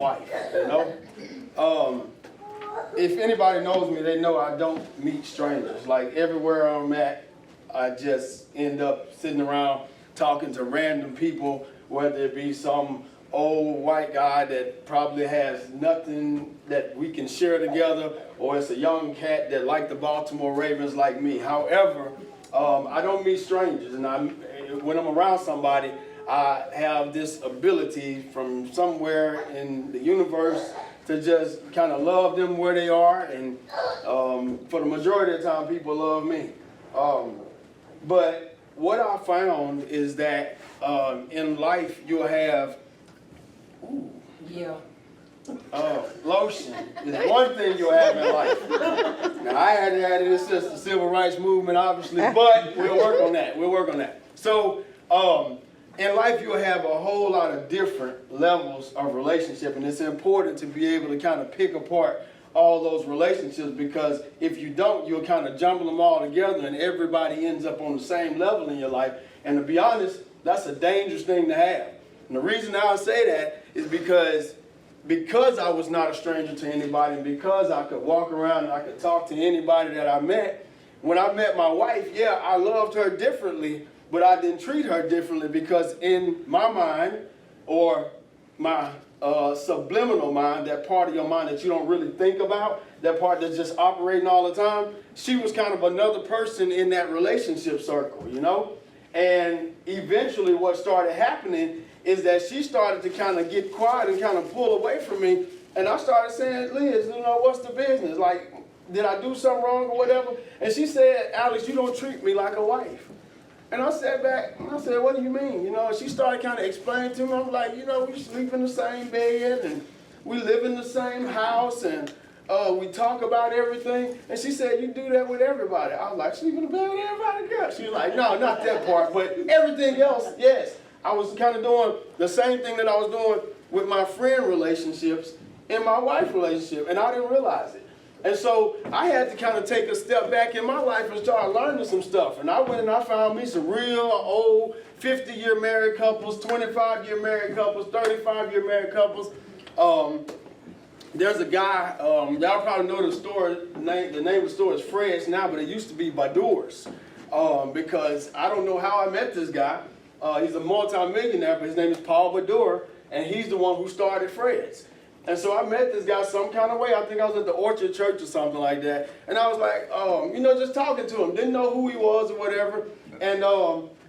wife, you know? If anybody knows me, they know I don't meet strangers. Like everywhere I'm at, I just end up sitting around talking to random people, whether it be some old white guy that probably has nothing that we can share together, or it's a young cat that like the Baltimore Ravens like me. However, I don't meet strangers, and when I'm around somebody, I have this ability from somewhere in the universe to just kind of love them where they are, and for the majority of the time, people love me. But what I found is that in life you'll have lotion is one thing you'll have in life. Now I had it since the civil rights movement, obviously, but we'll work on that. We'll work on that. So in life you'll have a whole lot of different levels of relationship, and it's important to be able to kind of pick apart all those relationships, because if you don't, you'll kind of jumble them all together and everybody ends up on the same level in your life. And to be honest, that's a dangerous thing to have. And the reason I say that is because I was not a stranger to anybody, and because I could walk around and I could talk to anybody that I met. When I met my wife, yeah, I loved her differently, but I didn't treat her differently, because in my mind, or my subliminal mind, that part of your mind that you don't really think about, that part that's just operating all the time, she was kind of another person in that relationship circle, you know? And eventually what started happening is that she started to kind of get quiet and kind of pull away from me, and I started saying, Liz, you know, what's the business? Like, did I do something wrong or whatever? And she said, Alex, you don't treat me like a wife. And I sat back and I said, what do you mean? You know, and she started kind of explaining to me. I'm like, you know, we sleep in the same bed and we live in the same house and we talk about everything. And she said, you do that with everybody. I was like, sleep in the bed with everybody, girl. She was like, no, not that part, but everything else, yes. I was kind of doing the same thing that I was doing with my friend relationships in my wife relationship, and I didn't realize it. And so I had to kind of take a step back in my life and start learning some stuff. And I went and I found me some real old 50-year married couples, 25-year married couples, 35-year married couples. There's a guy, y'all probably know the store, the name of the store is Fred's now, but it used to be Badur's. Because I don't know how I met this guy. He's a multi-millionaire, but his name is Paul Badur, and he's the one who started Fred's. And so I met this guy some kind of way. I think I was at the Orchard Church or something like that. And I was like, you know, just talking to him. Didn't know who he was or whatever. And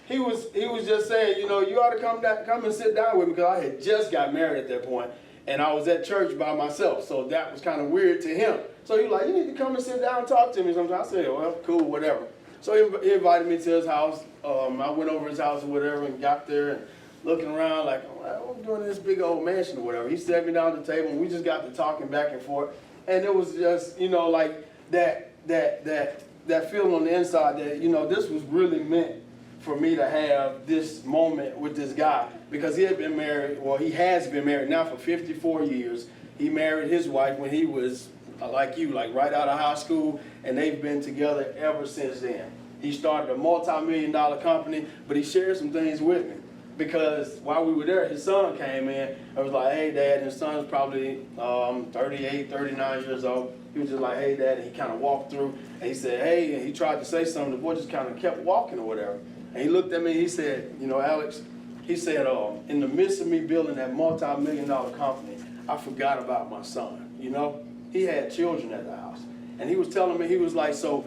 he was just saying, you know, you ought to come and sit down with me, because I had just got married at that point. And I was at church by myself. So that was kind of weird to him. So he was like, you need to come and sit down and talk to me sometime. I said, well, cool, whatever. So he invited me to his house. I went over his house or whatever and got there and looking around like, what am I doing in this big old mansion or whatever. He sat me down at the table and we just got to talking back and forth. And it was just, you know, like that feeling on the inside that, you know, this was really meant for me to have this moment with this guy, because he had been married, well, he has been married now for 54 years. He married his wife when he was like you, like right out of high school, and they've been together ever since then. He started a multi-million-dollar company, but he shared some things with me. Because while we were there, his son came in and was like, hey, Dad. And his son's probably 38, 39 years old. He was just like, hey, Dad. And he kind of walked through and he said, hey. And he tried to say something. The boy just kind of kept walking or whatever. And he looked at me. He said, you know, Alex, he said, in the midst of me building that multi-million-dollar company, I forgot about my son. You know, he had children at the house. And he was telling me, he was like, so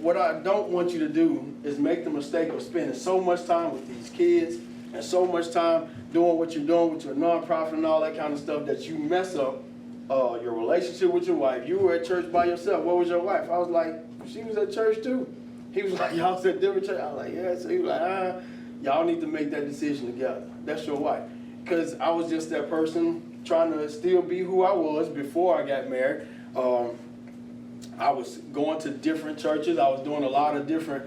what I don't want you to do is make the mistake of spending so much time with these kids and so much time doing what you're doing with your nonprofit and all that kind of stuff that you mess up your relationship with your wife. You were at church by yourself. Where was your wife? I was like, she was at church too. He was like, y'all was at different church. I was like, yeah. So he was like, y'all need to make that decision together. That's your wife. Because I was just that person trying to still be who I was before I got married. I was going to different churches. I was doing a lot of different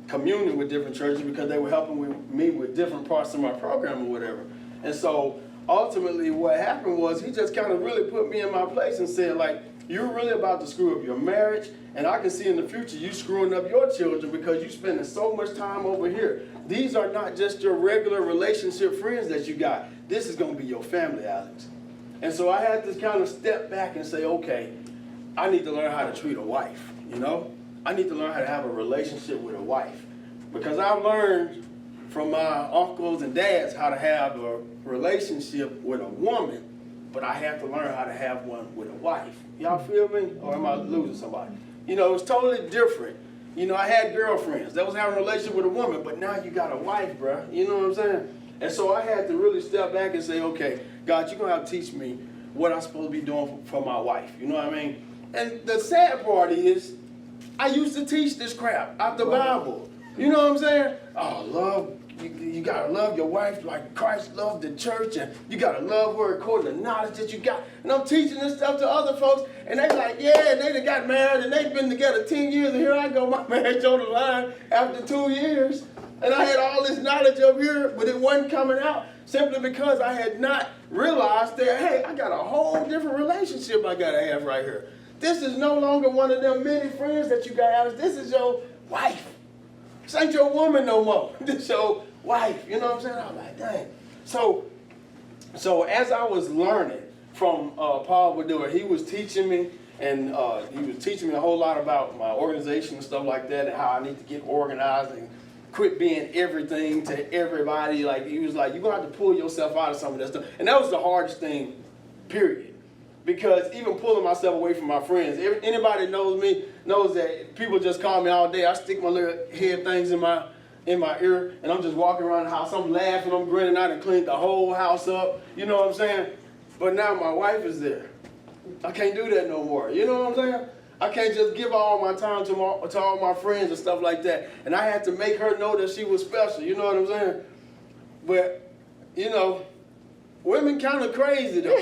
communion with different churches, because they were helping me with different parts of my program or whatever. And so ultimately what happened was he just kind of really put me in my place and said, like, you're really about to screw up your marriage, and I can see in the future you screwing up your children because you're spending so much time over here. These are not just your regular relationship friends that you got. This is going to be your family, Alex. And so I had to kind of step back and say, okay, I need to learn how to treat a wife, you know? I need to learn how to have a relationship with a wife. Because I've learned from my uncles and dads how to have a relationship with a woman, but I have to learn how to have one with a wife. Y'all feel me? Or am I losing somebody? You know, it's totally different. You know, I had girlfriends that was having a relationship with a woman, but now you got a wife, bro. You know what I'm saying? And so I had to really step back and say, okay, God, you're going to have to teach me what I'm supposed to be doing for my wife. You know what I mean? And the sad part is, I used to teach this crap out the Bible. You know what I'm saying? Oh, love, you got to love your wife like Christ loved the church, and you got to love her according to the knowledge that you got. And I'm teaching this stuff to other folks, and they like, yeah, and they done got married, and they've been together 10 years, and here I go, my marriage on the line after 2 years. And I had all this knowledge up here, but it wasn't coming out simply because I had not realized that, hey, I got a whole different relationship I got to have right here. This is no longer one of them many friends that you got, Alex. This is your wife. This ain't your woman no more. This is your wife. You know what I'm saying? I'm like, dang. So as I was learning from Paul Badua, he was teaching me, and he was teaching me a whole lot about my organization and stuff like that, and how I need to get organized and quit being everything to everybody. Like, he was like, you're going to have to pull yourself out of some of that stuff. And that was the hardest thing, period. Because even pulling myself away from my friends, anybody that knows me knows that people just call me all day. I stick my little head things in my ear, and I'm just walking around the house. I'm laughing, I'm grinning. I done cleaned the whole house up. You know what I'm saying? But now my wife is there. I can't do that no more. You know what I'm saying? I can't just give all my time to all my friends and stuff like that. And I had to make her know that she was special. You know what I'm saying? But, you know, women kind of crazy though.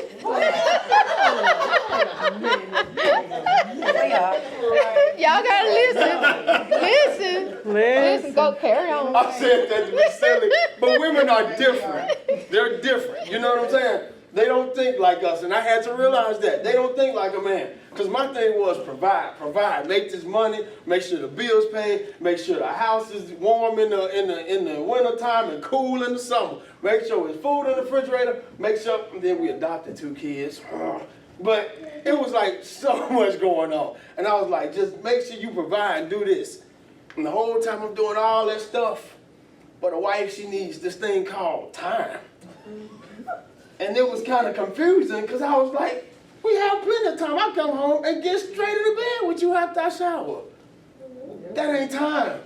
Y'all gotta listen. Go carry on. I said that to be silly, but women are different. They're different. You know what I'm saying? They don't think like us, and I had to realize that. They don't think like a man. Because my thing was provide, make this money, make sure the bills paid, make sure the house is warm in the wintertime and cool in the summer. Make sure there's food in the refrigerator, make sure, and then we adopted 2 kids. But it was like so much going on. And I was like, just make sure you provide and do this. And the whole time I'm doing all that stuff, but a wife, she needs this thing called time. And it was kind of confusing because I was like, we have plenty of time. I come home and get straight into bed with you after I shower. That ain't time.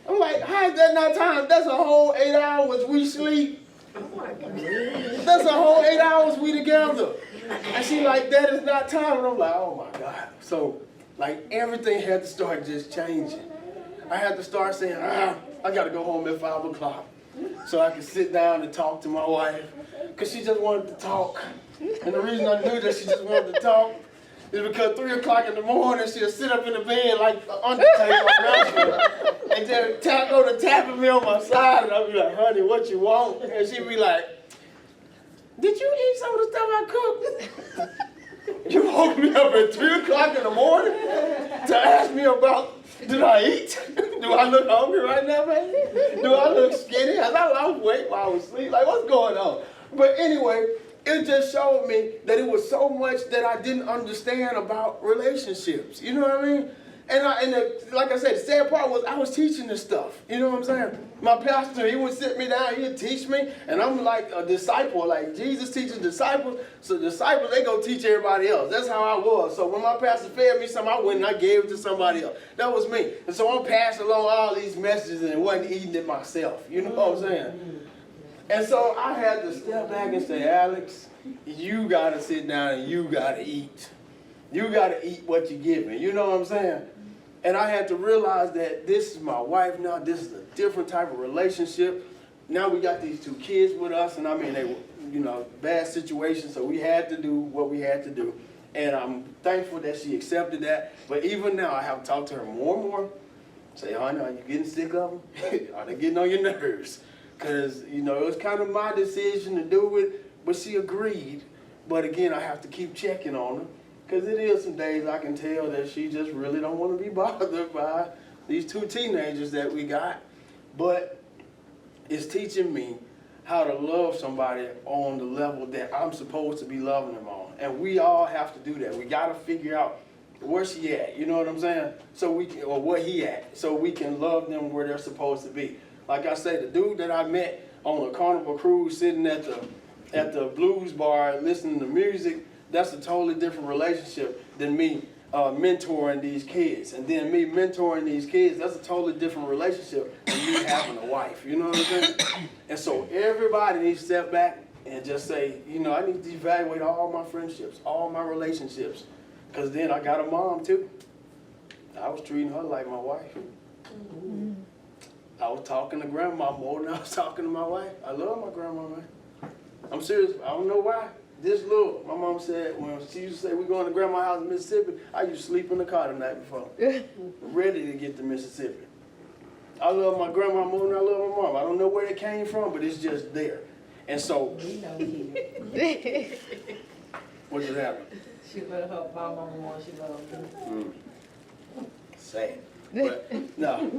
I'm like, how is that not time? That's a whole 8 hours we sleep. That's a whole 8 hours we together. And she like, that is not time. And I'm like, oh my God. So like everything had to start just changing. I had to start saying, I got to go home at 5 o'clock so I could sit down and talk to my wife. Because she just wanted to talk. And the reason I knew that she just wanted to talk is because 3 o'clock in the morning, she'll sit up in the bed like the Undertaker and just go to tapping me on my side. And I'll be like, honey, what you want? And she'd be like, did you eat some of the stuff I cooked? You woke me up at 3 o'clock in the morning to ask me about, did I eat? Do I look hungry right now, baby? Do I look skinny? Has I lost weight while I was asleep? Like, what's going on? But anyway, it just showed me that it was so much that I didn't understand about relationships. You know what I mean? And like I said, the sad part was I was teaching this stuff. You know what I'm saying? My pastor, he would sit me down, he'd teach me, and I'm like a disciple. Like Jesus teaches disciples, so disciples, they go teach everybody else. That's how I was. So when my pastor fed me something, I went and I gave it to somebody else. That was me. And so I'm passing along all these messages and wasn't eating it myself. You know what I'm saying? And so I had to step back and say, Alex, you got to sit down and you got to eat. You got to eat what you're given. You know what I'm saying? And I had to realize that this is my wife now. This is a different type of relationship. Now we got these 2 kids with us, and I mean, they were, you know, bad situations, so we had to do what we had to do. And I'm thankful that she accepted that. But even now, I have to talk to her more and more. Say, honey, are you getting sick of them? Are they getting on your nerves? Because, you know, it was kind of my decision to do it, but she agreed. But again, I have to keep checking on her. Because it is some days I can tell that she just really don't want to be bothered by these 2 teenagers that we got. But it's teaching me how to love somebody on the level that I'm supposed to be loving them on. And we all have to do that. We got to figure out where she at, you know what I'm saying? So we can, or where he at, so we can love them where they're supposed to be. Like I say, the dude that I met on a Carnival cruise sitting at the blues bar listening to music, that's a totally different relationship than me mentoring these kids. And then me mentoring these kids, that's a totally different relationship than me having a wife, you know what I'm saying? And so everybody needs to step back and just say, you know, I need to evaluate all my friendships, all my relationships. Because then I got a mom too. I was treating her like my wife. I was talking to grandma more than I was talking to my wife. I love my grandma, man. I'm serious. I don't know why. This little, my mom said, when she used to say, we're going to grandma's house in Mississippi, I used to sleep in the car the night before, ready to get to Mississippi. I love my grandma more than I love my mom. I don't know where it came from, but it's just there. And so, what just happened? She loved her mama more, she loved me. Sad. But no,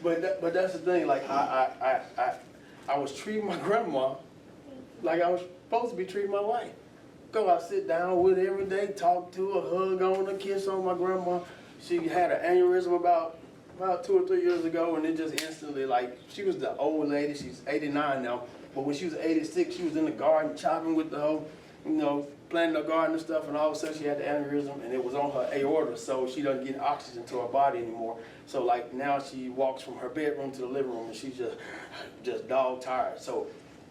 but that's the thing. Like I was treating my grandma like I was supposed to be treating my wife. Go out, sit down with her every day, talk to her, hug on her, kiss on my grandma. She had an aneurysm about 2 or 3 years ago, and it just instantly, like, she was the old lady. She's 89 now, but when she was 86, she was in the garden chopping with the hoe, you know, planting the garden and stuff, and all of a sudden she had the aneurysm, and it was on her aorta, so she doesn't get oxygen to her body anymore. So like now she walks from her bedroom to the living room, and she's just dog tired. So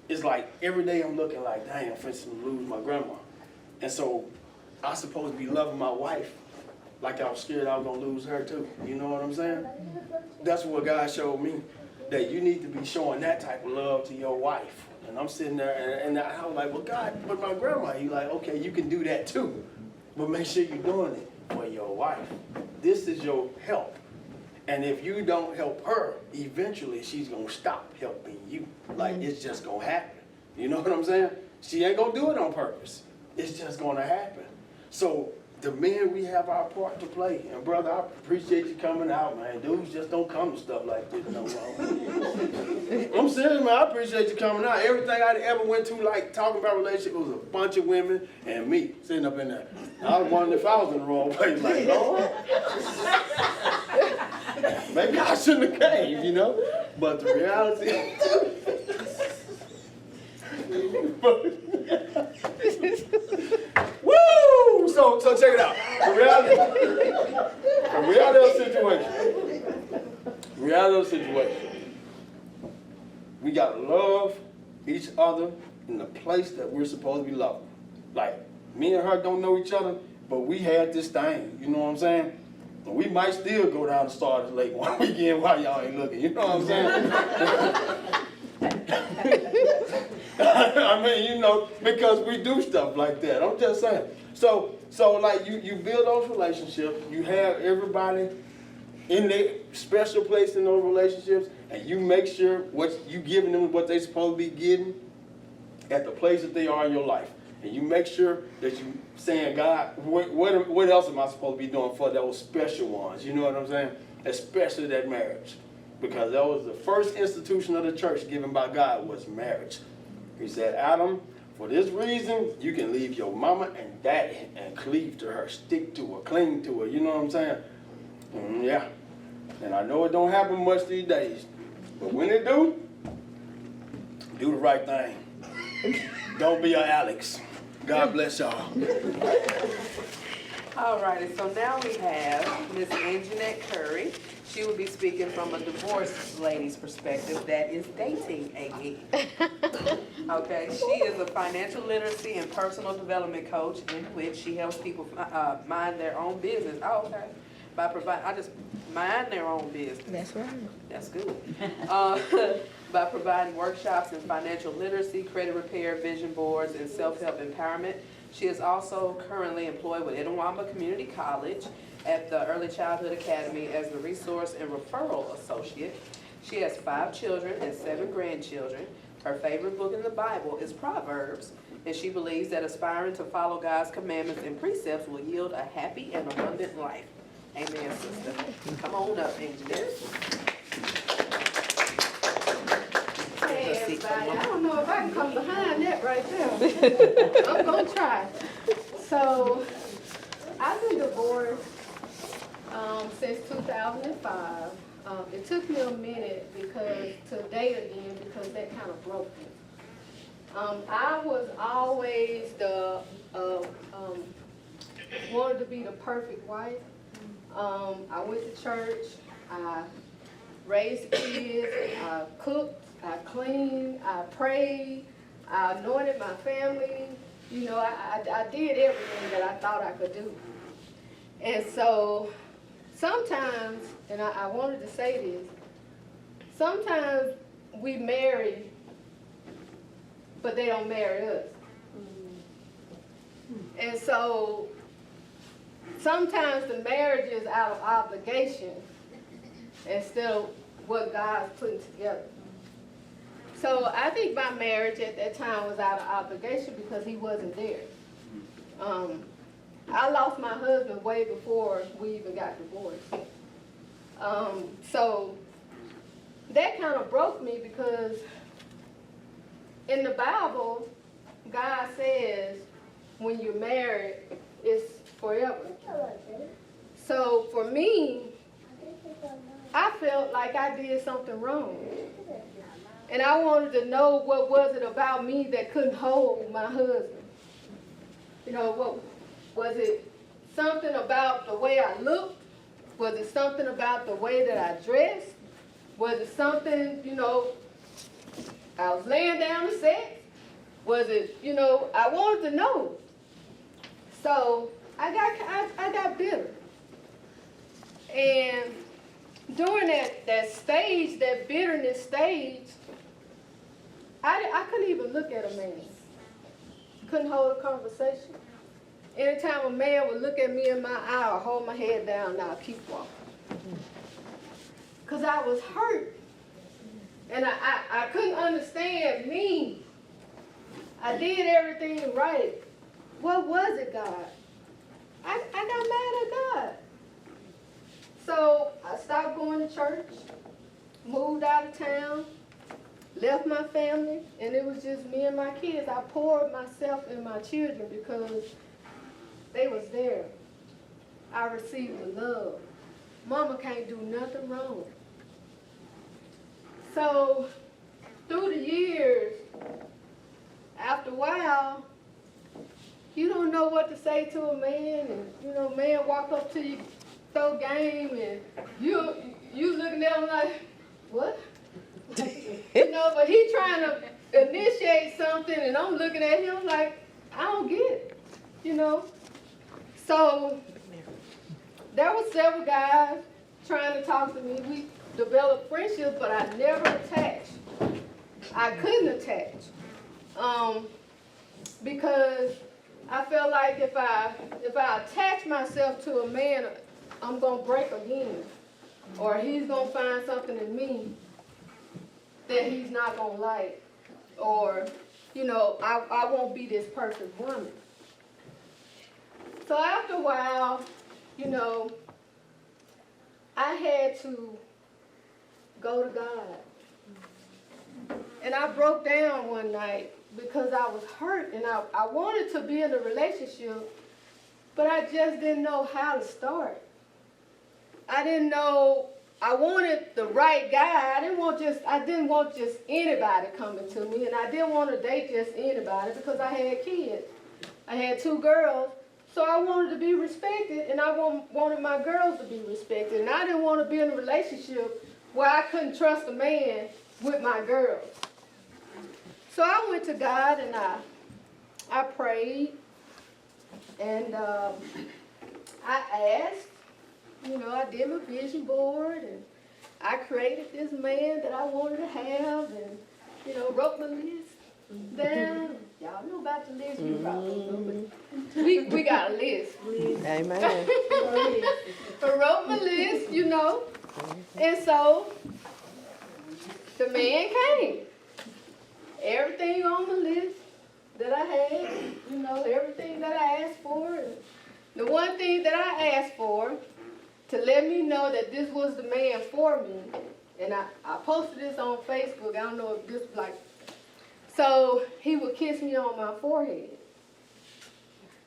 it's like every day I'm looking like, dang, I'm finna lose my grandma. And so I'm supposed to be loving my wife like I was scared I was gonna lose her too. You know what I'm saying? That's what God showed me, that you need to be showing that type of love to your wife. And I'm sitting there and I was like, well, God, but my grandma, He's like, okay, you can do that too, but make sure you're doing it for your wife. This is your help. And if you don't help her, eventually she's gonna stop helping you. Like, it's just gonna happen. You know what I'm saying? She ain't gonna do it on purpose. It's just gonna happen. So the men, we have our part to play. And brother, I appreciate you coming out, man. Dudes just don't come to stuff like this no more. I'm serious, man. I appreciate you coming out. Everything I ever went to, like talking about relationships, was a bunch of women and me sitting up in there. I was wondering if I was in the wrong place. Like, Lord, maybe I shouldn't have came, you know? But the reality woo! So check it out. The reality of the situation. We gotta love each other in the place that we're supposed to be loved. Like, me and her don't know each other, but we had this thing, you know what I'm saying? And we might still go down to Stardust Lake one weekend while y'all ain't looking, you know what I'm saying? I mean, you know, because we do stuff like that. I'm just saying. So like you build those relationships, you have everybody in their special place in those relationships, and you make sure what you giving them what they supposed to be getting at the place that they are in your life. And you make sure that you saying, God, what else am I supposed to be doing for those special ones? You know what I'm saying? Especially that marriage. Because that was the first institution of the church given by God, was marriage. He said, Adam, for this reason, you can leave your mama and daddy and cleave to her, stick to her, cling to her. You know what I'm saying? Yeah. And I know it don't happen much these days. But when it do the right thing. Don't be an Alex. God bless y'all. All righty, so now we have Miss Anjanette Curry. She will be speaking from a divorced lady's perspective that is dating again. Okay, she is a financial literacy and personal development coach in which she helps people mind their own business. Oh, okay. By providing, mind their own business. That's right. That's good. By providing workshops in financial literacy, credit repair, vision boards, and self-help empowerment. She is also currently employed with Itawamba Community College at the Early Childhood Academy as the Resource and Referral Associate. She has 5 children and 7 grandchildren. Her favorite book in the Bible is Proverbs, and she believes that aspiring to follow God's commandments and precepts will yield a happy and abundant life. Amen, sister. Come on up, Anjanette. Hey, everybody. everybody. I don't know if I can come behind that right there. I'm gonna try. So, I've been divorced since 2005. It took me a minute to date again because that kind of broke me. I was always wanted to be the perfect wife. I went to church. I raised the kids. I cooked. I cleaned. I prayed. I anointed my family. You know, I did everything that I thought I could do. And so sometimes, and I wanted to say this, sometimes we marry, but they don't marry us. And so sometimes the marriage is out of obligation instead of what God's putting together. So I think my marriage at that time was out of obligation because he wasn't there. I lost my husband way before we even got divorced. So that kind of broke me because in the Bible, God says when you're married, it's forever. So for me, I felt like I did something wrong. And I wanted to know what was it about me that couldn't hold my husband. You know, what was it something about the way I looked? Was it something about the way that I dressed? Was it something, you know, I was laying down to sex? Was it, you know, I wanted to know. So I got bitter. And during that stage, that bitterness stage, I couldn't even look at a man. Couldn't hold a conversation. Anytime a man would look at me in my eye or hold my head down, and I'll keep walking. Because I was hurt. And I couldn't understand me. I did everything right. What was it, God? I got mad at God. So I stopped going to church, moved out of town, left my family, and it was just me and my kids. I poured myself in my children because they was there. I received the love. Mama can't do nothing wrong. So through the years, after a while, you don't know what to say to a man, and you know, man walk up to you, throw game, and you looking at him like, what? You know, but he trying to initiate something, and I'm looking at him like, I don't get it, you know. So there were several guys trying to talk to me. We developed friendships, but I never attached. I couldn't attach because I felt like if I attach myself to a man, I'm gonna break again, or he's gonna find something in me that he's not gonna like, or you know, I won't be this perfect woman. So after a while, you know, I had to go to God. And I broke down one night because I was hurt and I wanted to be in a relationship, but I just didn't know how to start. I didn't know, I wanted the right guy. I didn't want just anybody coming to me, and I didn't want to date just anybody because I had kids. I had 2 girls, so I wanted to be respected, and I wanted my girls to be respected, and I didn't want to be in a relationship where I couldn't trust a man with my girls. So I went to God and I prayed, and I asked, you know, I did my vision board, and I created this man that I wanted to have, and, you know, wrote my list down. Y'all know about the list, you probably know, but we got a list. Amen. I wrote my list, you know, and so the man came. Everything on the list that I had, you know, everything that I asked for. And the one thing that I asked for to let me know that this was the man for me, and I posted this on Facebook. I don't know if this was like So he would kiss me on my forehead.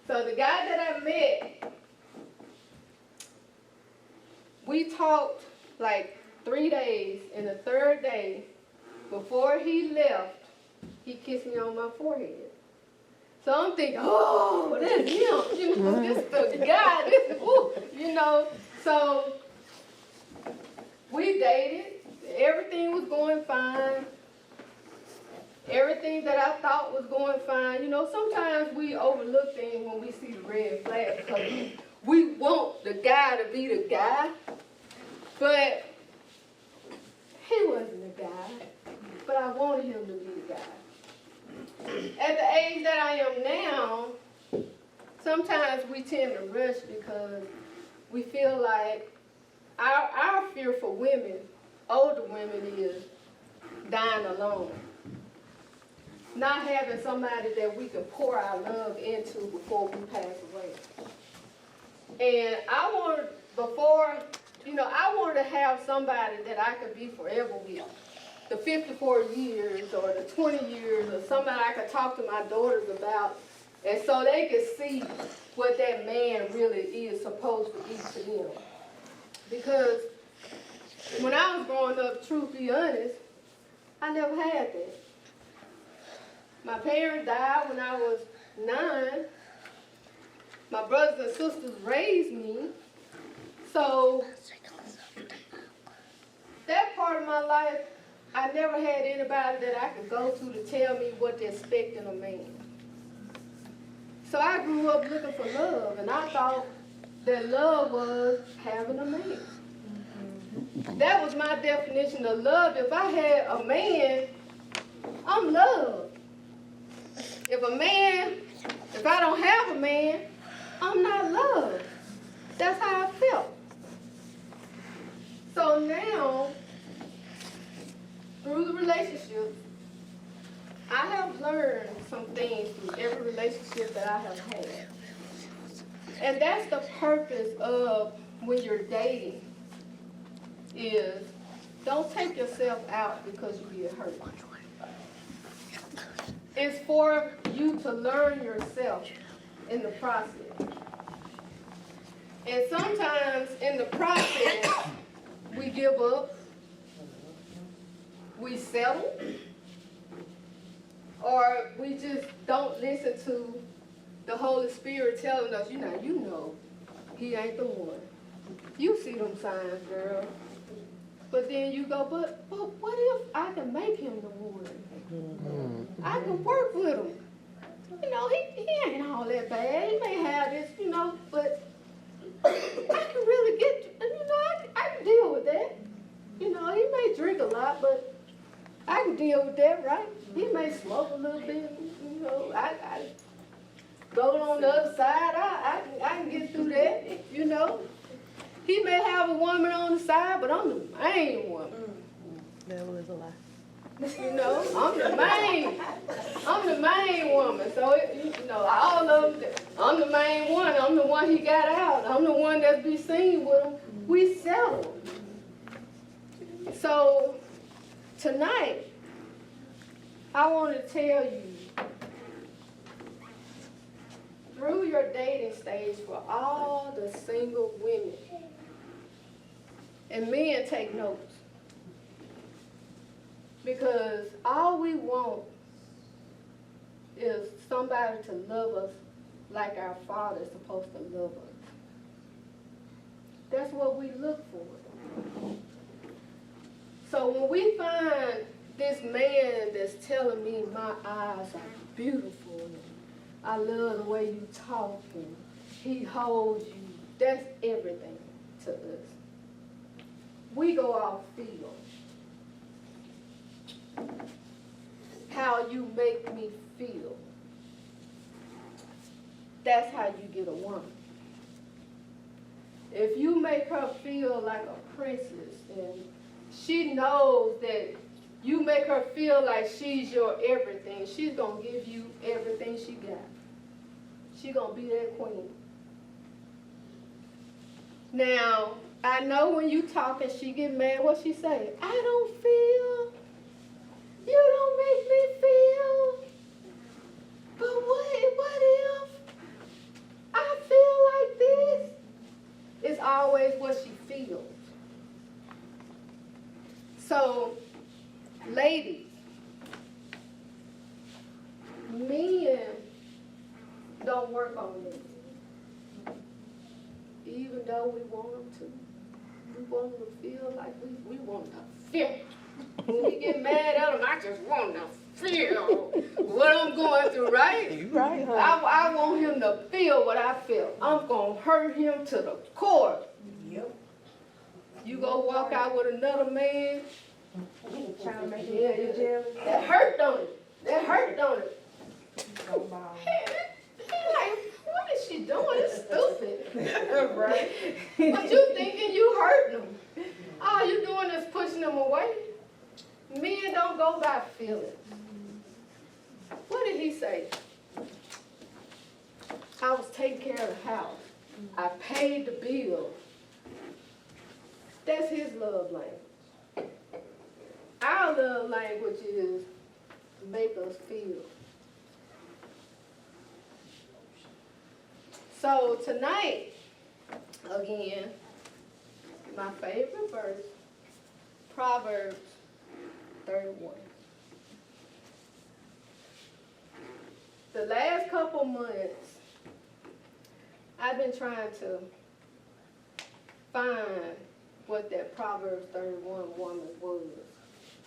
So the guy that I met, we talked like 3 days, and the third day, before he left, he kissed me on my forehead. So I'm thinking, oh, that's him, this the guy, So we dated, everything was going fine. Everything that I thought was going fine. Sometimes we overlook things when we see the red flag because we want the guy to be the guy, but he wasn't the guy, but I wanted him to be the guy. At the age that I am now, sometimes we tend to rush because we feel like our fear for women, older women, is dying alone. Not having somebody that we can pour our love into before we pass away. And I wanted to have somebody that I could be forever with. The 54 years or the 20 years, or somebody I could talk to my daughters about, and so they could see what that man really is supposed to be to them. Because when I was growing up, truth be honest, I never had that. My parents died when I was 9. My brothers and sisters raised me. So that part of my life, I never had anybody that I could go to tell me what to expect in a man. So I grew up looking for love, and I thought that love was having a man. That was my definition of love. If I had a man, I'm loved. If I don't have a man, I'm not loved. That's how I felt. So now, through the relationship, I have learned some things through every relationship that I have had. And that's the purpose of when you're dating, is don't take yourself out because you get hurt. It's for you to learn yourself in the process. And sometimes in the process, we give up, we settle, or we just don't listen to the Holy Spirit telling us, you know, he ain't the one. You see them signs, girl. But then you go, but what if I can make him the one? I can work with him. He ain't all that bad. He may have this, but I can really I can deal with that. He may drink a lot, but I can deal with that, right? He may smoke a little bit, I go on the other side, I can get through that, He may have a woman on the side, but I'm the main woman. That was a lie. I'm the main woman. So, all of them, I'm the main one. I'm the one he got out. I'm the one that be seen with him. We settle. So, tonight, I want to tell you, through your dating stage for all the single women, and men take notes. Because all we want is somebody to love us like our Father is supposed to love us. That's what we look for. So when we find this man that's telling me my eyes are beautiful, and I love the way you talk, and he holds you, that's everything to us. We go off feel. How you make me feel. That's how you get a woman. If you make her feel like a princess and she knows that you make her feel like she's your everything, she's going to give you everything she got. She's going to be that queen. Now, I know when you talk and she get mad, what she say? I don't feel. You don't make me feel. gonna work on it. Even though we want them to. We want them to feel like we want to feel. When we get mad at them, I just want to feel what I'm going through, right? You right, huh? I want him to feel what I feel. I'm going to hurt him to the core. Yep. You go walk out with another man, Trying to make yeah, you jealous. that hurt, don't it? That hurt, don't it? Don't bother. He like, what is she doing? It's stupid. Right. But you thinking you hurting them. All you doing is pushing them away. Men don't go by feelings. What did he say? I was taking care of the house. I paid the bill. That's his love language. Our love language is make us feel. So tonight, again, my favorite verse, Proverbs 31. The last couple months, I've been trying to find what that Proverbs 31 woman was.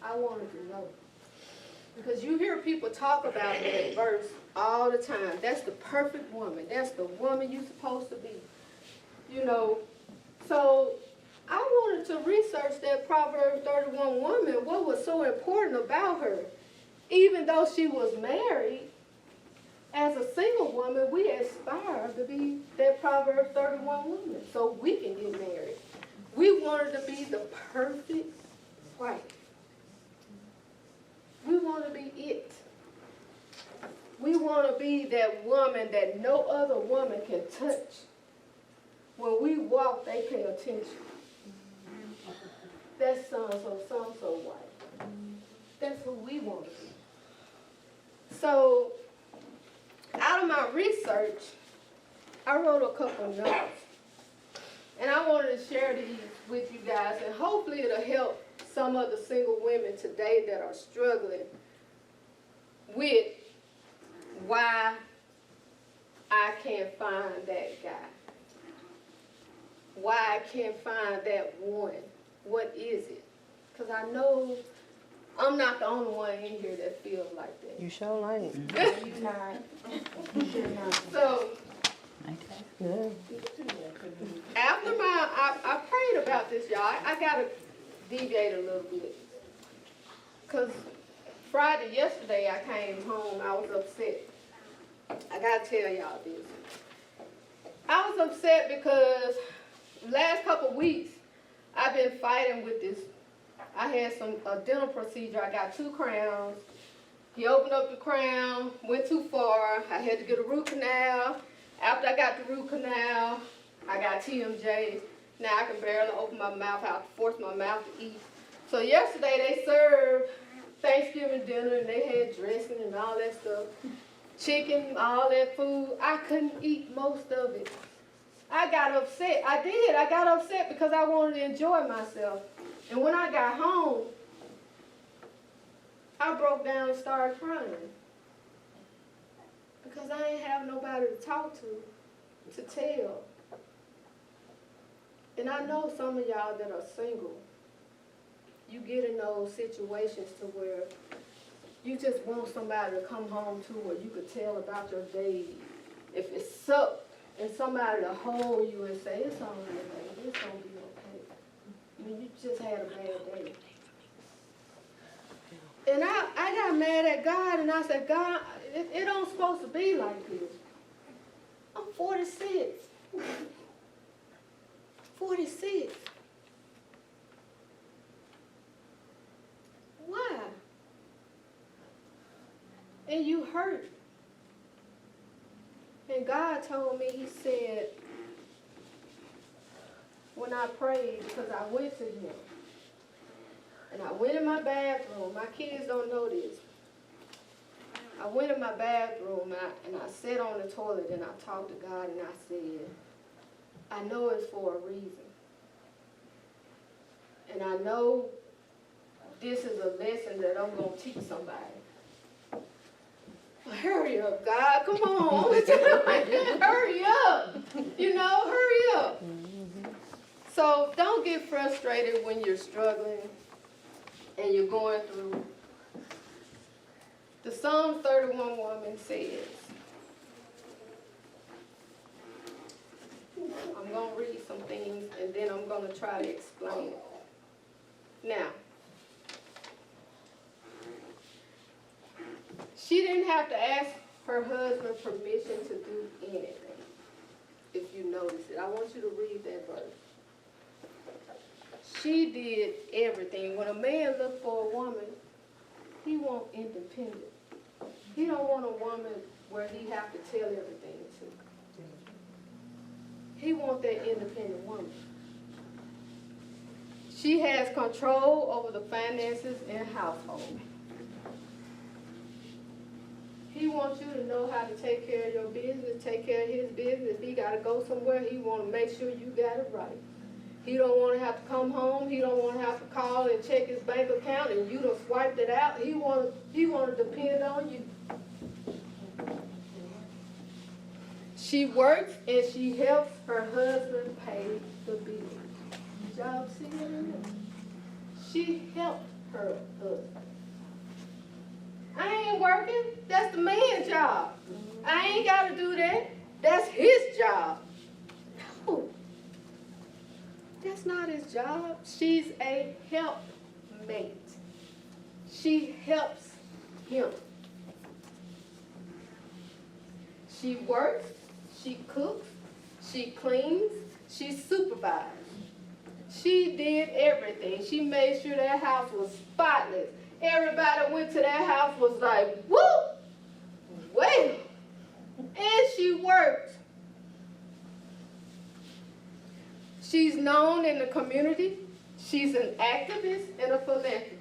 I wanted to know. Because you hear people talk about that verse all the time. That's the perfect woman. That's the woman you're supposed to be. You know, so I wanted to research that Proverbs 31 woman, what was so important about her. Even though she was married, as a single woman, we aspire to be that Proverbs 31 woman so we can get married. We wanted to be the perfect wife. We want to be it. We want to be that woman that no other woman can touch. When we walk, they pay attention. That's so-and-so wife. That's who we want to be. So, out of my research, I wrote a couple notes. And I wanted to share these with you guys, and hopefully it'll help some of the single women today that are struggling with why I can't find that guy. Why I can't find that one. What is it? Because I know I'm not the only one in here that feels like that. You sure ain't. You not. So, Yeah. after I prayed about this, y'all. I got to deviate a little bit. Because yesterday I came home, I was upset. I got to tell y'all this. I was upset because last couple weeks I've been fighting with this. I had a dental procedure. I got 2 crowns. He opened up the crown, went too far. I had to get a root canal. After I got the root canal, I got TMJ. Now I can barely open my mouth. I have to force my mouth to eat. So yesterday they served Thanksgiving dinner and they had dressing and all that stuff. Chicken, all that food. I couldn't eat most of it. I got upset. I got upset because I wanted to enjoy myself. And when I got home, I broke down and started crying. Because I ain't have nobody to talk to tell. And I know some of y'all that are single, you get in those situations to where you just want somebody to come home to where you could tell about your day. If it sucked, and somebody to hold you and say, it's all right, baby, it's going to be okay. I mean, you just had a bad day. And I got mad at God, and I said, God, it don't supposed to be like this. I'm 46. 46. Why? And you hurt. And God told me, he said, when I prayed, because I went to him, and I went in my bathroom. My kids don't know this. I went in my bathroom, and I sat on the toilet, and I talked to God, and I said, I know it's for a reason. And I know this is a lesson that I'm going to teach somebody. But here hurry up, God, come on. Hurry up. You know, hurry up. So don't get frustrated when you're struggling and you're going through. The Psalm 31 woman says, I'm going to read some things and then I'm going to try to explain it. Now, she didn't have to ask her husband permission to do anything. If you notice it, I want you to read that verse. She did everything. When a man looks for a woman, he wants independence. He don't want a woman where he have to tell everything to. He wants that independent woman. She has control over the finances and household. He wants you to know how to take care of your business, take care of his business. If he got to go somewhere, he want to make sure you got it right. He don't want to have to come home. He don't want to have to call and check his bank account and you done swiped it out. He want to depend on you. She works and she helps her husband pay the bills. Did y'all see it in there? She helped her husband. I ain't working. That's the man's job. I ain't got to do that. That's his job. No. That's not his job. She's a helpmate. She helps him. She works, she cooks, she cleans, she supervises. She did everything. She made sure that house was spotless. Everybody that went to that house was like, woo, well. And she worked. She's known in the community. She's an activist and a philanthropist,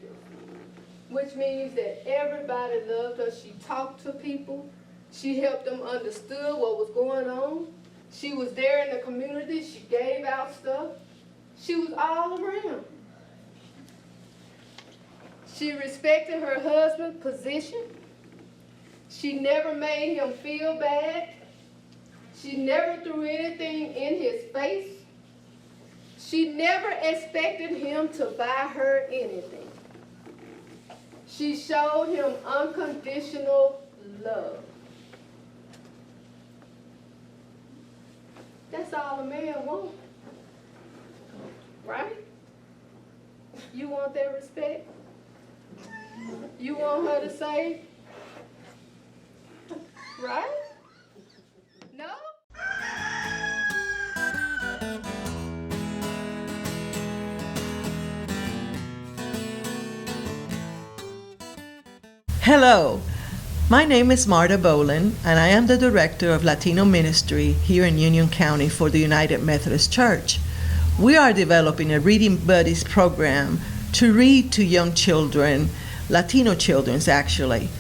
which means that everybody loved her. She talked to people. She helped them understand what was going on. She was there in the community. She gave out stuff. She was all around. She respected her husband's position. She never made him feel bad. She never threw anything in his face. She never expected him to buy her anything. She showed him unconditional love. That's all a man wants. Right? You want that respect? You want her to say, right? No? Hello, my name is Marta Boland, and I am the Director of Latino Ministry here in Union County for the United Methodist Church. We are developing a Reading Buddies program to read to young children, Latino children actually,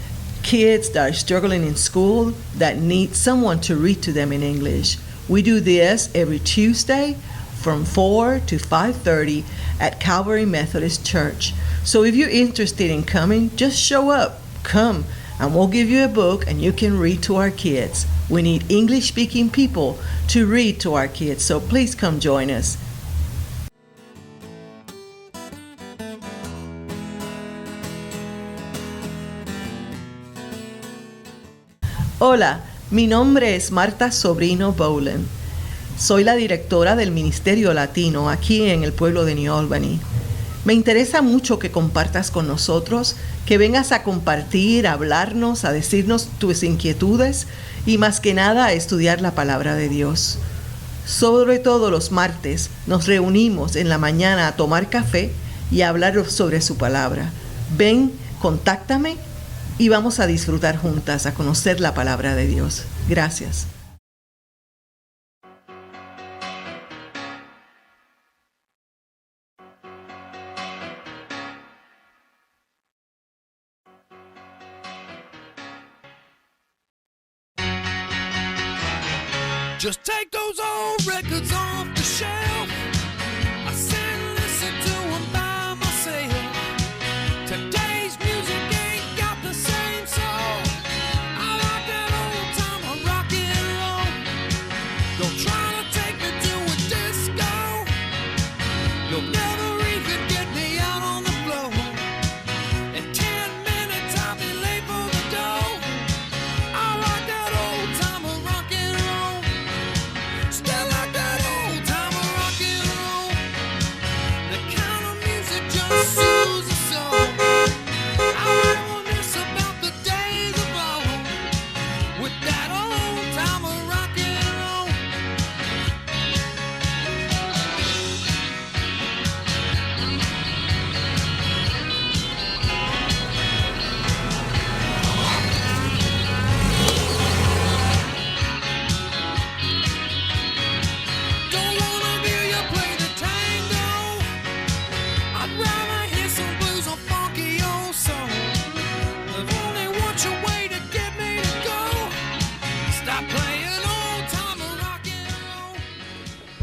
kids that are struggling in school that need someone to read to them in English. We do this every Tuesday from 4 to 5:30 at Calvary Methodist Church. So if you're interested in coming, just show up. Come, and we'll give you a book and you can read to our kids. We need English-speaking people to read to our kids, so please come join us. Hola, mi nombre es Marta Sobrino Boland. Soy la directora del Ministerio Latino aquí en el pueblo de New Albany. Me interesa mucho que compartas con nosotros, que vengas a compartir, a hablarnos, a decirnos tus inquietudes y más que nada a estudiar la palabra de Dios. Sobre todo los martes nos reunimos en la mañana a tomar café y a hablar sobre su palabra. Ven, contáctame y vamos a disfrutar juntas, a conocer la palabra de Dios. Gracias. Just take those old records off the shelf. I sit and listen to them by myself. Today's music ain't got the same soul. I like to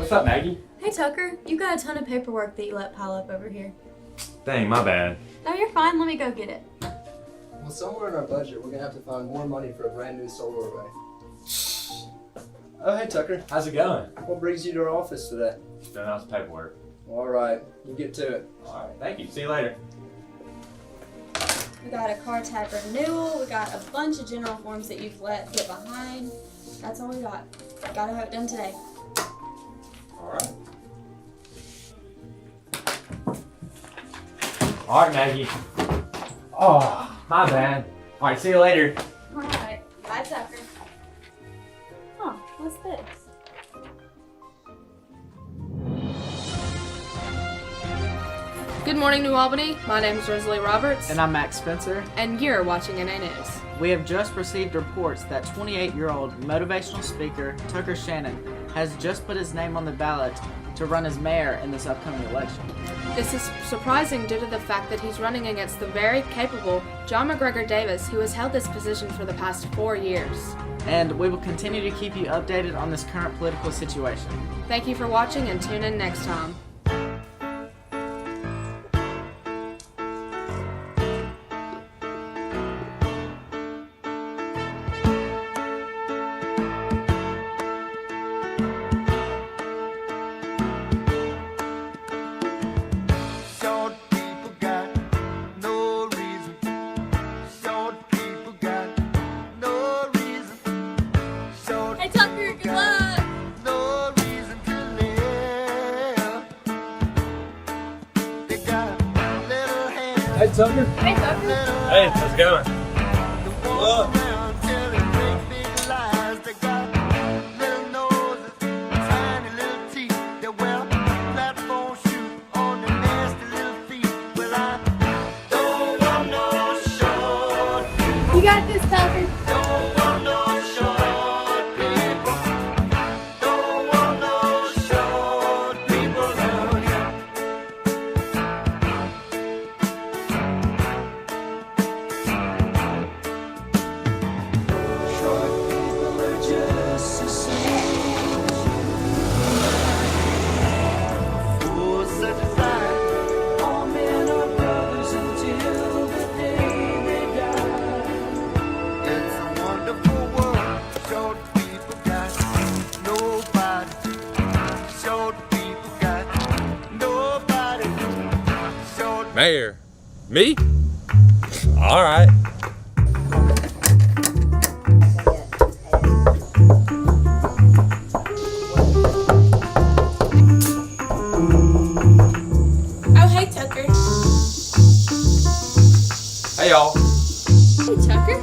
What's up, Maggie? Hey Tucker, you got a ton of paperwork that you let pile up over here. Dang, my bad. No, you're fine. Let me go get it. Well, somewhere in our budget, we're gonna have to find more money for a brand new solar array. Oh, hey Tucker. How's it going? What brings you to our office today? Filling out some paperwork. All right, you get to it. All right, thank you. See you later. We got a car tag renewal. We got a bunch of general forms that you've let get behind. That's all we got. Gotta have it done today. All right. All right, Maggie. Oh, my bad. All right, see you later. All right. Bye, Tucker. Huh? What's this? Good morning, New Albany. My name is Rosalie Roberts. And I'm Max Spencer. And you're watching Inaye News. We have just received reports that 28-year-old motivational speaker Tucker Shannon has just put his name on the ballot to run as mayor in this upcoming election. This is surprising due to the fact that he's running against the very capable John McGregor Davis, who has held this position for the past 4 years. And we will continue to keep you updated on this current political situation. Thank you for watching and tune in next time. Hey, Tucker. Hey, Tucker. Hey, how's it going? Look. You got this, Tucker. Mayor. Me? All right. Oh, hey, Tucker. Hey, y'all. Hey, Tucker.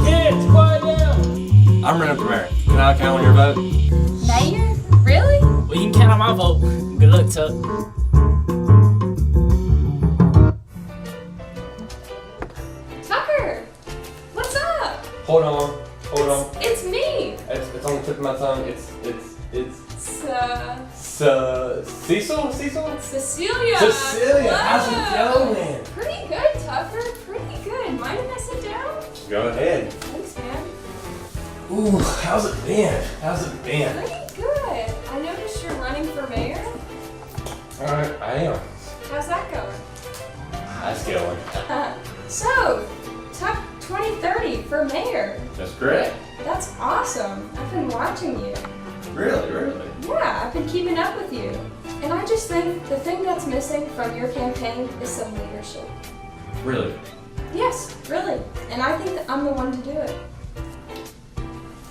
Kids, quiet down. I'm running for mayor. Can I count on your vote? Mayor? Really? Well, you can count on my vote. Good luck, Tuck. Tucker! What's up? Hold on. Hold on. It's me. It's on the tip of my tongue. It's Cecil? Cecilia. Cecilia, how's Hello. it going? Pretty good, Tucker. Pretty good. Mind if I sit down? Go ahead. Thanks, man. Ooh, how's it been? How's it been? Pretty good. I noticed you're running for mayor. Alright, I am. How's that going? How's it going? So, top 2030 for mayor. That's great. That's awesome. I've been watching you. Really, really? Yeah, I've been keeping up with you. And I just think the thing that's missing from your campaign is some leadership. Really? Yes, really. And I think that I'm the one to do it.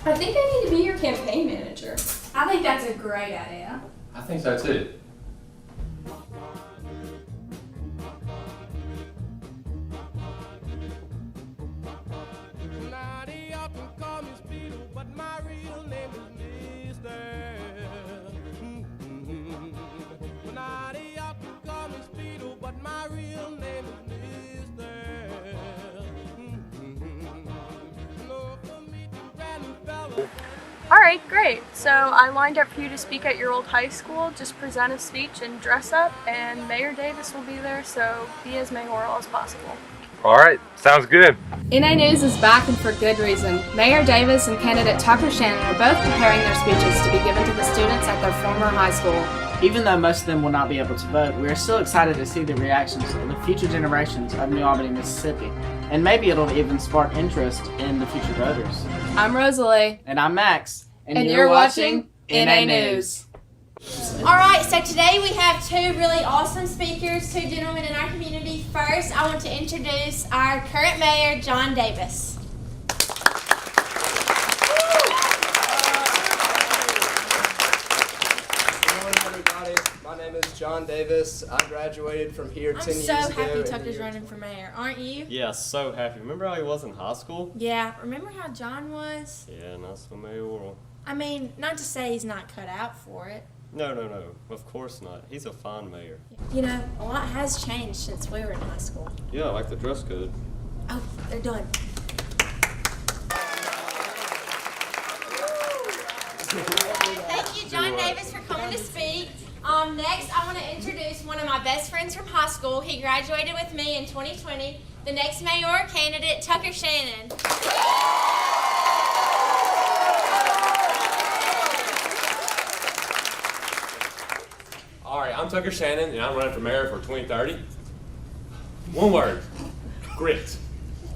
I think I need to be your campaign manager. I think that's a great idea. I think so too. Alright, great. So I lined up for you to speak at your old high school. Just present a speech and dress up, and Mayor Davis will be there, so be as mayoral as possible. All right, sounds good. Inaye News is back and for good reason. Mayor Davis and candidate Tucker Shannon are both preparing their speeches to be given to the students at their former high school. Even though most of them will not be able to vote, we are still excited to see the reactions of the future generations of New Albany, Mississippi. And maybe it'll even spark interest in the future voters. I'm Rosalie. And I'm Max. And you're watching Inaye News. Alright, so today we have two really awesome speakers, two gentlemen in our community. First, I want to introduce our current mayor, John Davis. My name is John Davis. I graduated from here 10 years ago. I'm so happy Tucker's running for mayor, aren't you? Yeah, so happy. Remember how he was in high school? Yeah, remember how John was? Yeah, not so mayoral. I mean, not to say he's not cut out for it. No, of course not. He's a fine mayor. You know, a lot has changed since we were in high school. Yeah, I like the dress code. Oh, they're done. Thank you, John Davis, for coming to speak. Next, I want to introduce one of my best friends from high school. He graduated with me in 2020. The next mayor candidate, Tucker Shannon. All right, I'm Tucker Shannon, and I'm running for mayor for 2030. One word, grit.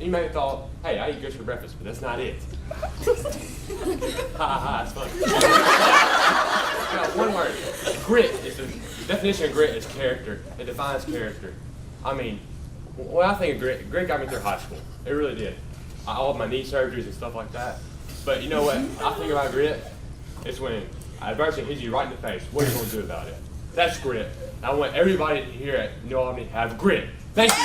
You may have thought, hey, I eat grits for breakfast, but that's not it. Ha ha ha, it's funny. Yeah, one word, grit. The definition of grit is character. It defines character. I mean, when I think of grit got me through high school. It really did. All of my knee surgeries and stuff like that. But you know what? I think about grit, it's when adversity hits you right in the face. What are you going to do about it? That's grit. I want everybody here at New Albany to have grit. Thank you.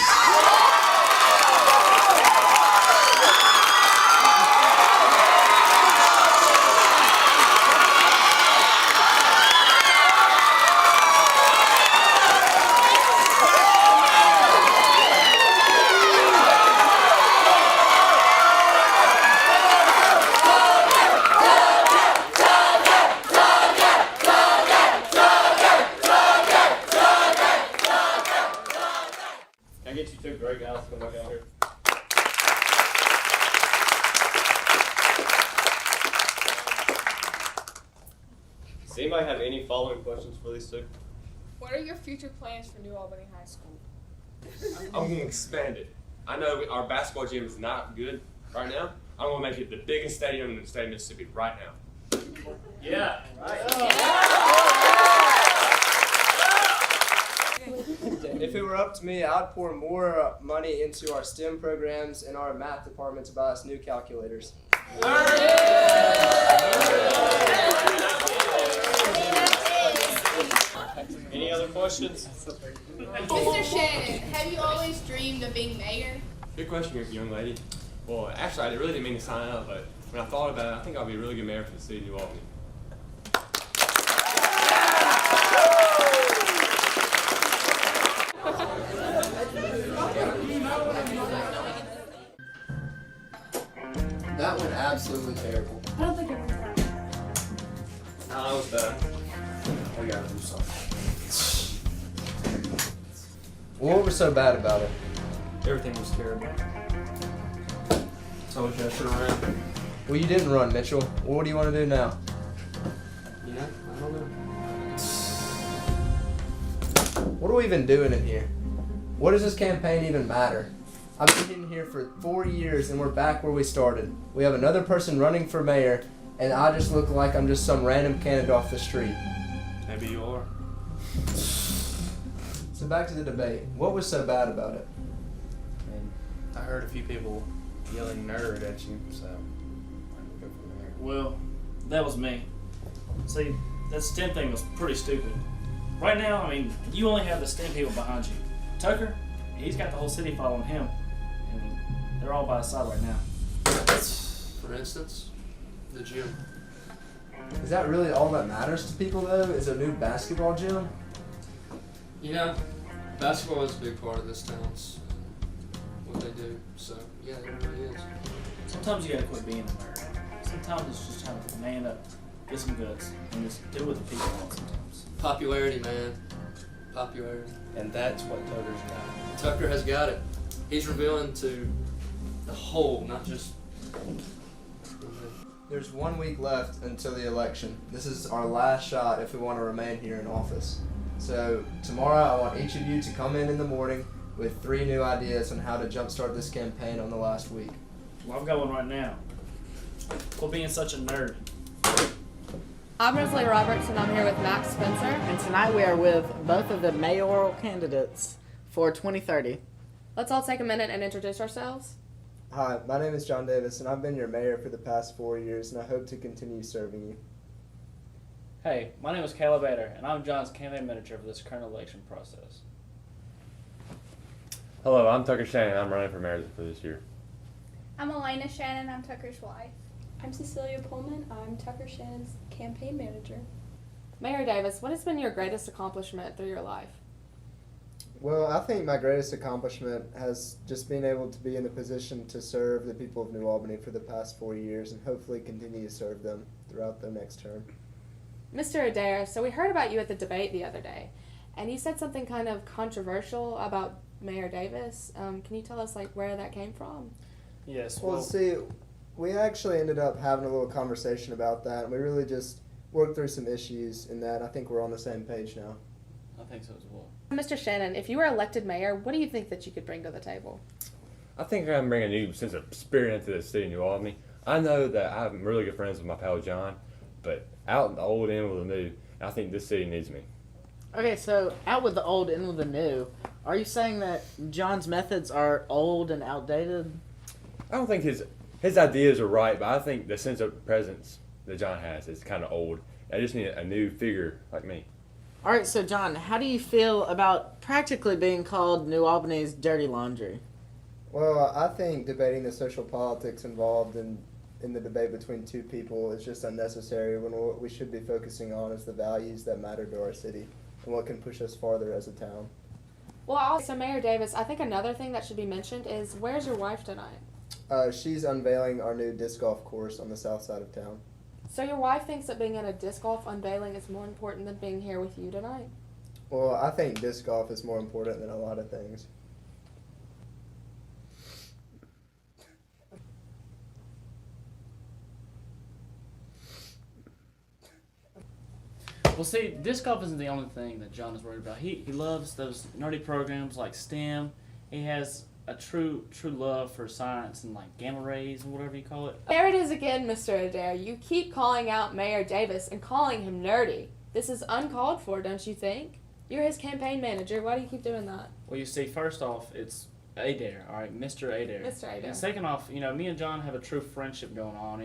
Can I get you two great guys to come back out here? Does anybody have any following questions for these two? What are your future plans for New Albany High School? I'm going to expand it. I know our basketball gym is not good right now. I'm going to make it the biggest stadium in the state of Mississippi right now. Yeah, If it were up to me, I'd pour more money into our STEM programs and our math department to buy us new calculators. Any other questions? Mr. Shannon, have you always dreamed of being mayor? Good question, young lady. Well, actually, I really didn't mean to sign up, but when I thought about it, I think I'll be a really good mayor for the city of New Albany. That went absolutely terrible. I don't think it was that. That was bad. We gotta do something. Well, what was so bad about it? Everything was terrible. Told you I should have ran. Well, you didn't run, Mitchell. Well, what do you want to do now? You know, I don't know. What are we even doing in here? What does this campaign even matter? I've been in here for 4 years and we're back where we started. We have another person running for mayor and I just look like I'm just some random candidate off the street. Maybe you are. So back to the debate. What was so bad about it? And I heard a few people yelling nerd at you, so I'm go from there. Well, that was me. See, that STEM thing was pretty stupid. Right now, I mean, you only have the STEM people behind you. Tucker, he's got the whole city following him, and they're all by his side right now. For instance, the gym. Is that really all that matters to people though? Is a new basketball gym? You know, basketball is a big part of this town's what they do. So yeah, it really is. Sometimes you gotta quit being a nerd. Sometimes it's just time to man up, get some guts, and just do what the people want sometimes. Popularity, man. Popularity. And that's what Tucker's got. Tucker has got it. He's revealing to the whole, not just. There's 1 week left until the election. This is our last shot if we want to remain here in office. So tomorrow I want each of you to come in the morning with 3 new ideas on how to jumpstart this campaign on the last week. Well, I've got one right now. Quit being such a nerd. I'm Rosalie Roberts, and I'm here with Max Spencer. And tonight we are with both of the mayoral candidates for 2030. Let's all take a minute and introduce ourselves. Hi, my name is John Davis, and I've been your mayor for the past 4 years, and I hope to continue serving you. Hey, my name is Caleb Bader, and I'm John's campaign manager for this current election process. Hello, I'm Tucker Shannon. I'm running for mayor for this year. I'm Elena Shannon. I'm Tucker's wife. I'm Cecilia Pullman. I'm Tucker Shannon's campaign manager. Mayor Davis, what has been your greatest accomplishment through your life? Well, I think my greatest accomplishment has just been able to be in the position to serve the people of New Albany for the past 4 years and hopefully continue to serve them throughout their next term. Mr. Adair, so we heard about you at the debate the other day, and you said something kind of controversial about Mayor Davis. Can you tell us where that came from? Yes. Well, see, we actually ended up having a little conversation about that, and we really just worked through some issues in that. I think we're on the same page now. I think so as well. Mr. Shannon, if you were elected mayor, what do you think that you could bring to the table? I think I can bring a new sense of spirit into the city of New Albany. I know that I'm really good friends with my pal John, but out in the old in with the new, I think this city needs me. Okay, so out with the old, in with the new. Are you saying that John's methods are old and outdated? I don't think his ideas are right, but I think the sense of presence that John has is kind of old. I just need a new figure like me. All right, so John, how do you feel about practically being called New Albany's dirty laundry? Well, I think debating the social politics involved in the debate between two people is just unnecessary when what we should be focusing on is the values that matter to our city and what can push us farther as a town. Well, also, Mayor Davis, I think another thing that should be mentioned is, where's your wife tonight? She's unveiling our new disc golf course on the south side of town. So your wife thinks that being at a disc golf unveiling is more important than being here with you tonight? Well, I think disc golf is more important than a lot of things. Well, see, disc golf isn't the only thing that John is worried about. He loves those nerdy programs like STEM. He has a true love for science and gamma rays and whatever you call it. There it is again, Mr. Adair. You keep calling out Mayor Davis and calling him nerdy. This is uncalled for, don't you think? You're his campaign manager. Why do you keep doing that? Well, you see, first off, it's Adair, all right, Mr. Adair. Mr. Adair. And second off, me and John have a true friendship going on.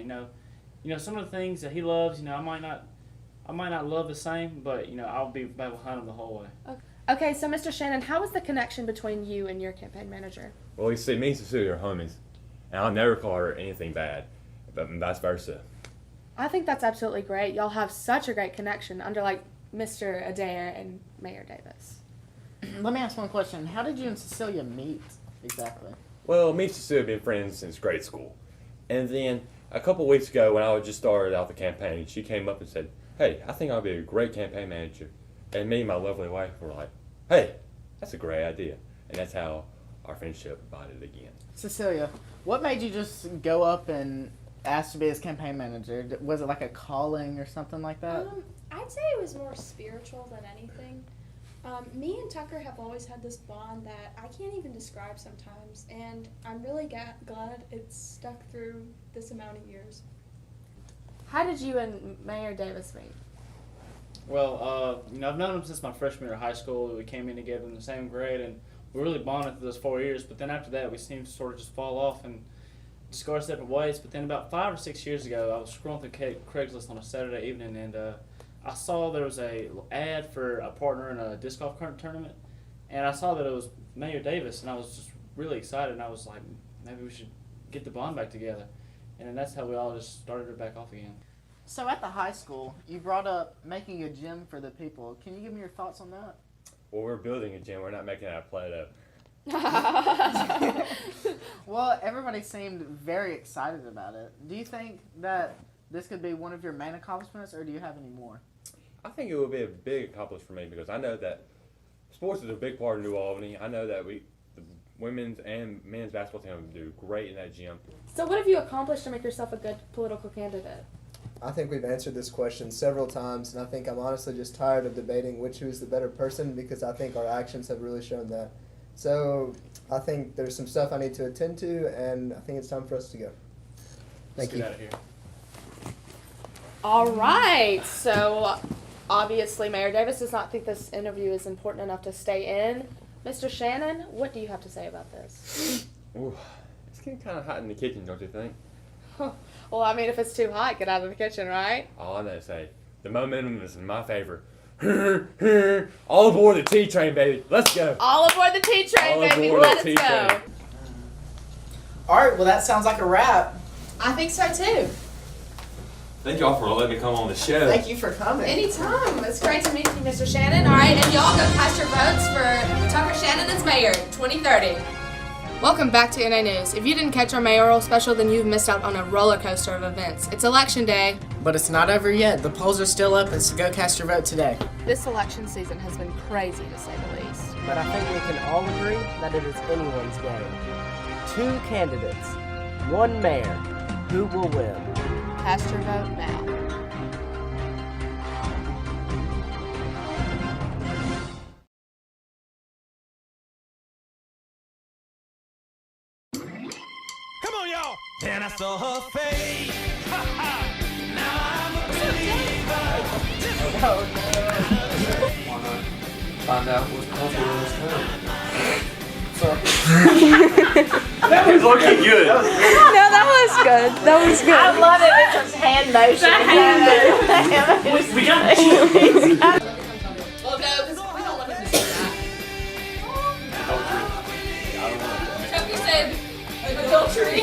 Some of the things that he loves, I might not love the same, but I'll be behind him the whole way. Okay, so Mr. Shannon, how is the connection between you and your campaign manager? Well, you see, me and Cecilia are homies, and I'll never call her anything bad, but vice versa. I think that's absolutely great. Y'all have such a great connection under Mr. Adair and Mayor Davis. Let me ask one question. How did you and Cecilia meet exactly? Well, me and Cecilia have been friends since grade school, and then a couple weeks ago when I just started out the campaign, she came up and said, "Hey, I think I'll be a great campaign manager." And me and my lovely wife were like, "Hey, that's a great idea." And that's how our friendship bonded again. Cecilia, what made you just go up and ask to be his campaign manager? Was it like a calling or something like that? I'd say it was more spiritual than anything. Me and Tucker have always had this bond that I can't even describe sometimes, and I'm really glad it's stuck through this amount of years. How did you and Mayor Davis meet? Well, I've known him since my freshman year of high school. We came in together in the same grade, and we really bonded through those 4 years. But then after that, we seemed to sort of just fall off and just go our separate ways. But then about 5 or 6 years ago, I was scrolling through Craigslist on a Saturday evening, and I saw there was a ad for a partner in a disc golf tournament, and I saw that it was Mayor Davis, and I was just really excited. And I was like, maybe we should get the bond back together. And then that's how we all just started it back off again. So at the high school, you brought up making a gym for the people. Can you give me your thoughts on that? Well, we're building a gym. We're not making it out of Play-Doh. Well, everybody seemed very excited about it. Do you think that this could be one of your main accomplishments, or do you have any more? I think it would be a big accomplishment for me because I know that sports is a big part of New Albany. I know that women's and men's basketball team do great in that gym. So what have you accomplished to make yourself a good political candidate? I think we've answered this question several times, and I think I'm honestly just tired of debating who's the better person, because I think our actions have really shown that. So I think there's some stuff I need to attend to, and I think it's time for us to go. Thank you. Get out of here. All right. So obviously Mayor Davis does not think this interview is important enough to stay in. Mr. Shannon, what do you have to say about this? Ooh, it's getting kind of hot in the kitchen, don't you think? Well, I mean, if it's too hot, get out of the kitchen, right? All I know to say, the momentum is in my favor. All aboard the T train, baby. Let's go. All aboard the T train, baby. Let's go. All right, well, that sounds like a wrap. I think so too. Thank y'all for letting me come on the show. Thank you for coming. Anytime. It's great to meet you, Mr. Shannon. All right, and y'all go cast your votes for Tucker Shannon as mayor 2030. Welcome back to Inaye News. If you didn't catch our mayoral special, then you've missed out on a roller coaster of events. It's election day. But it's not over yet. The polls are still up, and so go cast your vote today. This election season has been crazy, to say the least. But I think we can all agree that it is anyone's game. 2 candidates, 1 mayor. Who will win? Cast your vote now. Come on, y'all. And I saw her face. Ha ha. Now I'm a believer. Why not find out what's popular in this town? That was looking good. No, that was good. That was good. I love it. It's a hand motion. We got you. Well, no, because we don't want him to say that. Chucky said adultery.